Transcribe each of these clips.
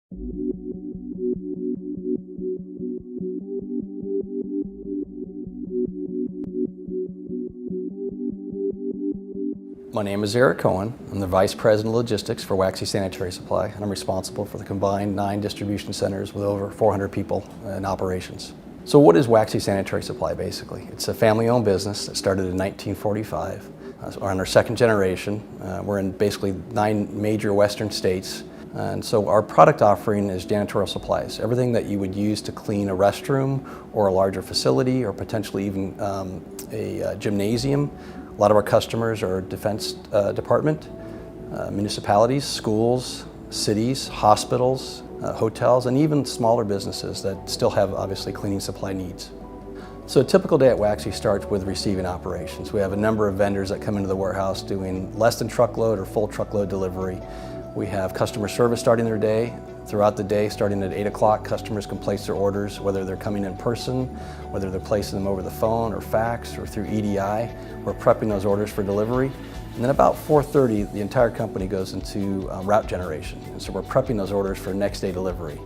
My name is Eric Cohen. I'm the Vice President of Logistics for WAXIE Sanitary Supply, and I'm responsible for the combined 9 distribution centers with over 400 people in operations. So what is WAXIE Sanitary Supply basically? It's a family-owned business that started in 1945. We're on our second generation. We're in basically 9 major western states. And so our product offering is janitorial supplies. Everything that you would use to clean a restroom or a larger facility or potentially even a gymnasium. A lot of our customers are Defense Department, municipalities, schools, cities, hospitals, hotels, and even smaller businesses that still have obviously cleaning supply needs. So a typical day at WAXIE starts with receiving operations. We have a number of vendors that come into the warehouse doing less than truckload or full truckload delivery. We have customer service starting their day. Throughout the day, starting at 8 o'clock, customers can place their orders, whether they're coming in person, whether they're placing them over the phone or fax or through EDI. We're prepping those orders for delivery. And then about 4:30, the entire company goes into route generation. And so we're prepping those orders for next day delivery.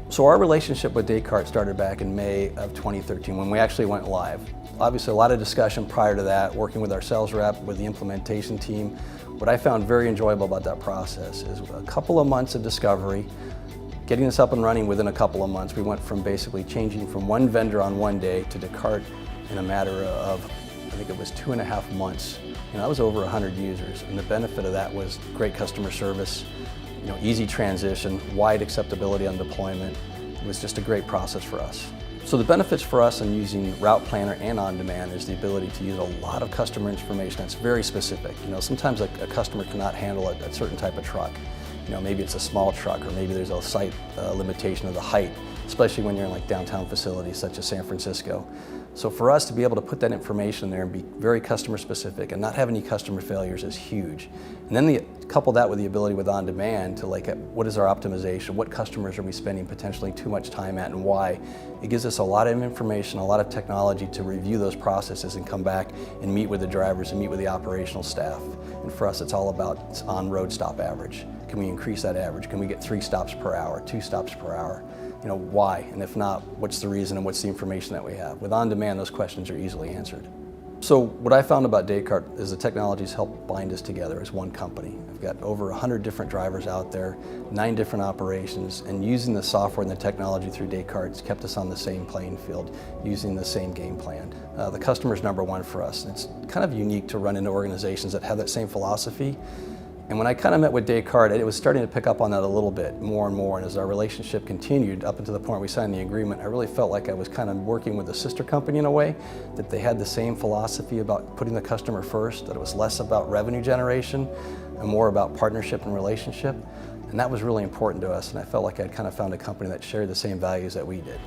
So our relationship with Descartes started back in May of 2013 when we actually went live. Obviously a lot of discussion prior to that, working with our sales rep, with the implementation team. What I found very enjoyable about that process is a couple of months of discovery, getting us up and running within a couple of months. We went from basically changing from one vendor on one day to Descartes in a matter of, I think it was 2.5 months. That was over 100 users, and the benefit of that was great customer service, easy transition, wide acceptability on deployment. It was just a great process for us. So the benefits for us in using Route Planner and On Demand is the ability to use a lot of customer information that's very specific. Sometimes a customer cannot handle a certain type of truck. Maybe it's a small truck, or maybe there's a site limitation of the height, especially when you're in downtown facilities such as San Francisco. So for us to be able to put that information in there and be very customer specific and not have any customer failures is huge. And then couple that with the ability with On Demand to what is our optimization, what customers are we spending potentially too much time at and why. It gives us a lot of information, a lot of technology to review those processes and come back and meet with the drivers and meet with the operational staff. And for us, it's all about on-road stop average. Can we increase that average? Can we get 3 stops per hour, 2 stops per hour? Why? And if not, what's the reason and what's the information that we have? With On Demand, those questions are easily answered. So what I found about Descartes is the technologies help bind us together as one company. I've got over 100 different drivers out there, 9 different operations, and using the software and the technology through Descartes kept us on the same playing field, using the same game plan. The customer's number one for us. It's kind of unique to run into organizations that have that same philosophy. And when I kind of met with Descartes, it was starting to pick up on that a little bit more and more. And as our relationship continued up until the point we signed the agreement, I really felt like I was kind of working with a sister company in a way, that they had the same philosophy about putting the customer first, that it was less about revenue generation and more about partnership and relationship. And that was really important to us. And I felt like I'd kind of found a company that shared the same values that we did.